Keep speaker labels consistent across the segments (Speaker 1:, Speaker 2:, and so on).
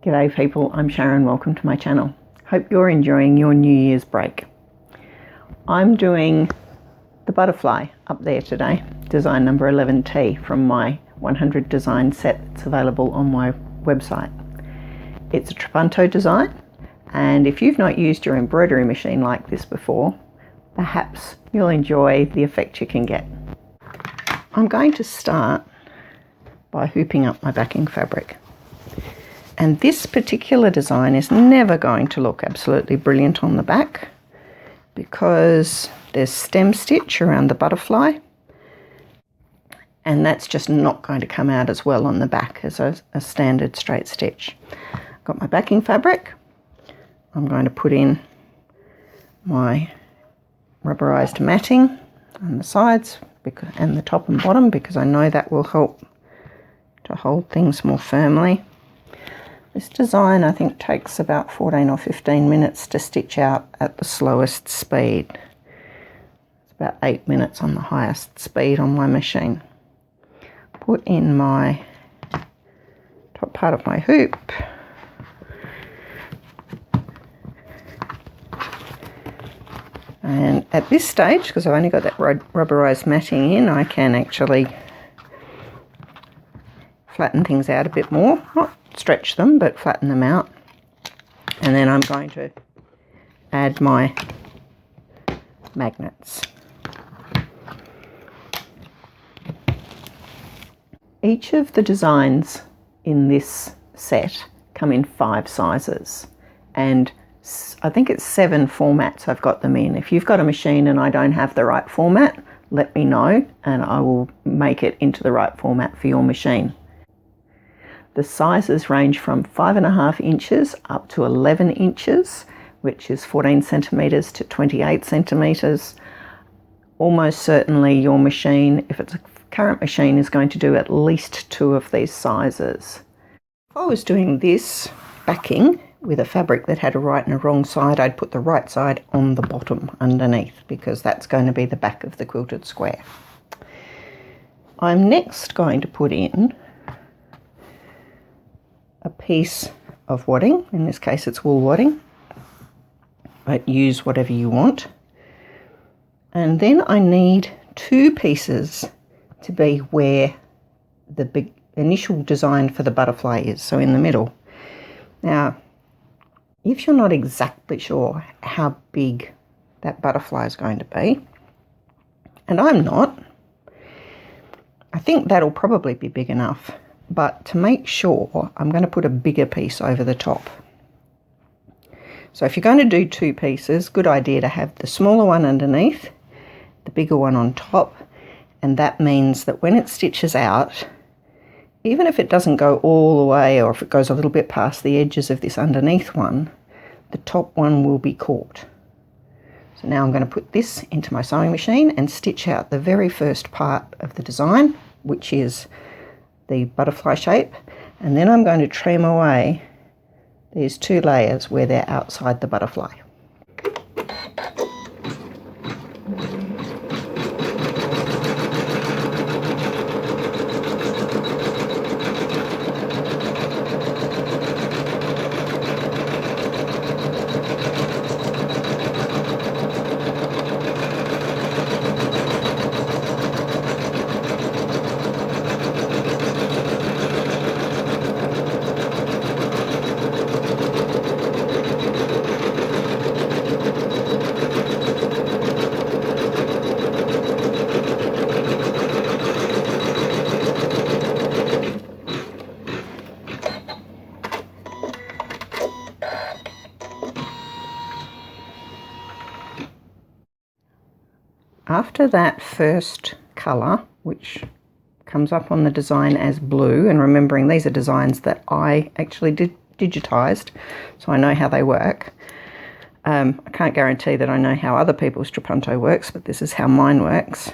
Speaker 1: G'day people, I'm Sharyn, welcome to my channel. Hope you're enjoying your New Year's break. I'm doing the butterfly up there today, design number 11T from my 100 design set that's available on my website. It's a Trapunto design, and if you've not used your embroidery machine like this before, perhaps you'll enjoy the effect you can get. I'm going to start by hooping up my backing fabric. And this particular design is never going to look absolutely brilliant on the back because there's stem stitch around the butterfly, and that's just not going to come out as well on the back as a standard straight stitch. Got my backing fabric. I'm going to put in my rubberized matting on the sides and the top and bottom because I know that will help to hold things more firmly. This design I think takes about 14 or 15 minutes to stitch out at the slowest speed. It's about 8 minutes on the highest speed on my machine. Put in my top part of my hoop. And at this stage, because I've only got that rubberized matting in, I can actually flatten things out a bit more. Not stretch them, but flatten them out. And then I'm going to add my magnets. Each of the designs in this set come in 5 sizes, and I think it's 7 formats I've got them in. If you've got a machine and I don't have the right format, let me know and I will make it into the right format for your machine. The sizes range from 5.5 inches up to 11 inches, which is 14 centimetres to 28 centimetres. Almost certainly your machine, if it's a current machine, is going to do at least 2 of these sizes. If I was doing this backing with a fabric that had a right and a wrong side, I'd put the right side on the bottom underneath because that's going to be the back of the quilted square. I'm next going to put in a piece of wadding. In this case it's wool wadding, but use whatever you want. And then I need 2 pieces to be where the big initial design for the butterfly is, so in the middle. Now, if you're not exactly sure how big that butterfly is going to be, and I'm not, I think that'll probably be big enough. But to make sure, I'm going to put a bigger piece over the top. So if you're going to do 2 pieces, good idea to have the smaller one underneath, the bigger one on top, and that means that when it stitches out, even if it doesn't go all the way or if it goes a little bit past the edges of this underneath one, the top one will be caught. So now I'm going to put this into my sewing machine and stitch out the very first part of the design, which is the butterfly shape, and then I'm going to trim away these 2 layers where they're outside the butterfly. After that first colour, which comes up on the design as blue, and remembering these are designs that I actually digitised, so I know how they work. I can't guarantee that I know how other people's Trapunto works, but this is how mine works.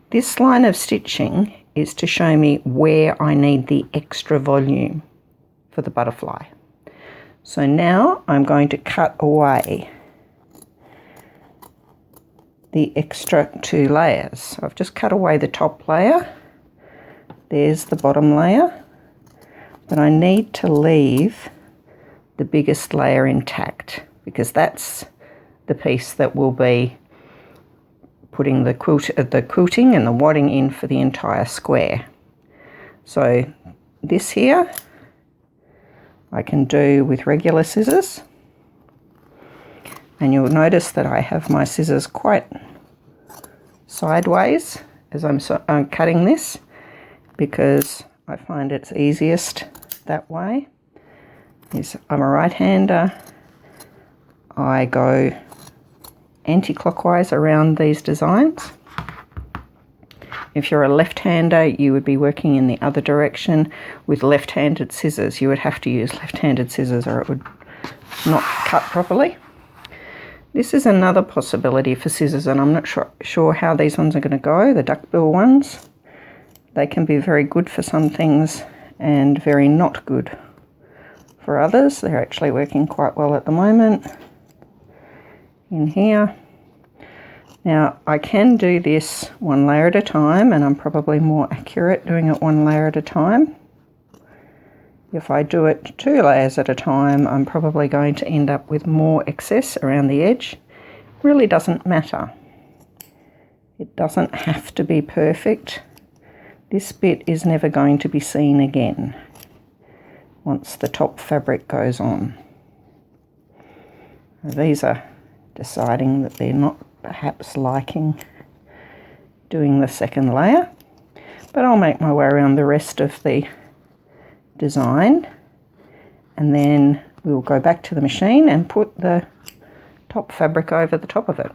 Speaker 1: This line of stitching is to show me where I need the extra volume for the butterfly. So now I'm going to cut away the extra 2 layers. So I've just cut away the top layer. There's the bottom layer. But I need to leave the biggest layer intact, because that's the piece that will be putting the quilting and the wadding in for the entire square. So this here I can do with regular scissors, and you'll notice that I have my scissors quite sideways as I'm cutting this, because I find it's easiest that way. I'm a right-hander. I go anti-clockwise around these designs. If you're a left-hander, you would be working in the other direction with left-handed scissors. You would have to use left-handed scissors or it would not cut properly. This is another possibility for scissors, and I'm not sure how these ones are going to go, the duckbill ones. They can be very good for some things and very not good for others. They're actually working quite well at the moment in here. Now I can do this one layer at a time, and I'm probably more accurate doing it one layer at a time. If I do it 2 layers at a time, I'm probably going to end up with more excess around the edge. Really doesn't matter. It doesn't have to be perfect. This bit is never going to be seen again once the top fabric goes on. These are deciding that they're not perhaps liking doing the second layer, but I'll make my way around the rest of the design, and then we'll go back to the machine and put the top fabric over the top of it.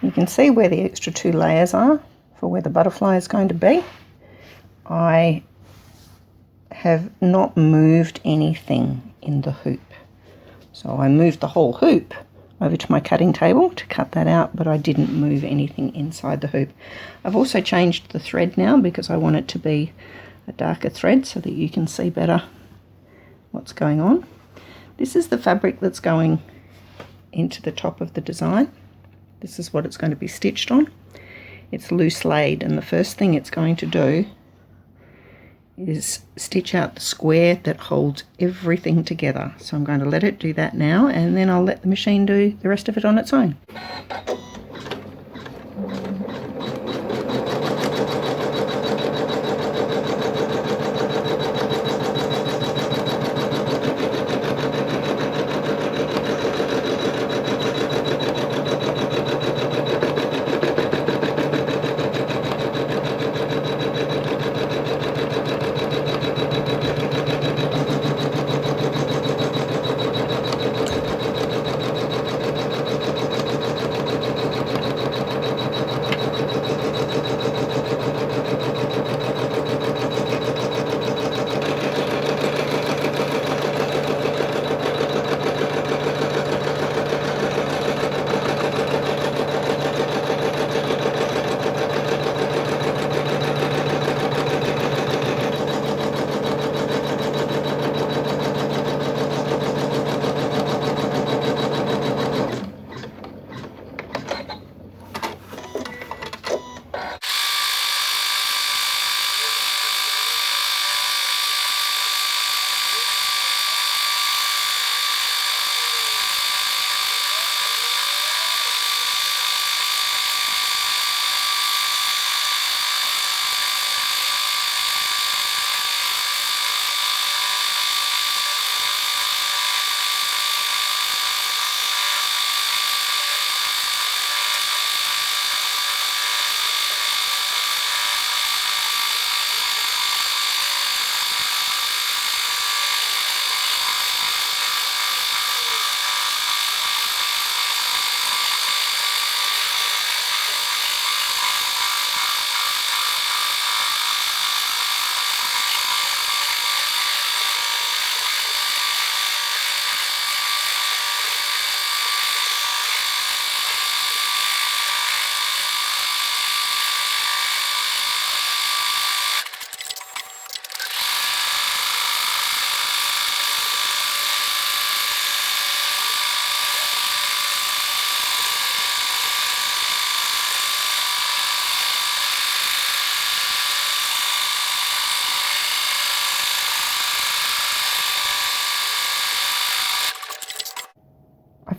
Speaker 1: You can see where the extra 2 layers are for where the butterfly is going to be. I have not moved anything in the hoop. So I moved the whole hoop over to my cutting table to cut that out, but I didn't move anything inside the hoop. I've also changed the thread now because I want it to be a darker thread so that you can see better what's going on. This is the fabric that's going into the top of the design. This is what it's going to be stitched on. It's loose laid, and the first thing it's going to do is stitch out the square that holds everything together. So I'm going to let it do that now, and then I'll let the machine do the rest of it on its own.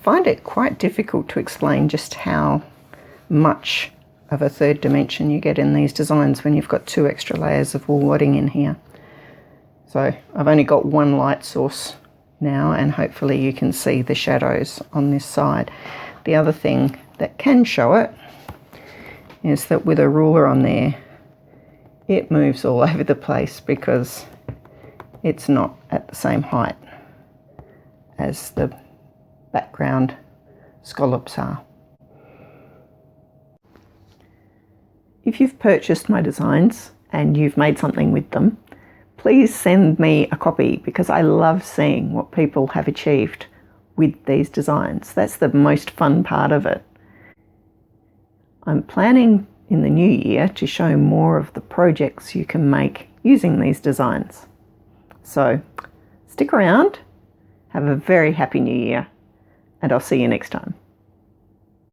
Speaker 1: find it quite difficult to explain just how much of a third dimension you get in these designs when you've got 2 extra layers of wool wadding in here. So I've only got one light source now, and hopefully you can see the shadows on this side. The other thing that can show it is that with a ruler on there, it moves all over the place because it's not at the same height as the background scallops are. If you've purchased my designs and you've made something with them, please send me a copy because I love seeing what people have achieved with these designs. That's the most fun part of it. I'm planning in the new year to show more of the projects you can make using these designs. So stick around, have a very happy new year, and I'll see you next time.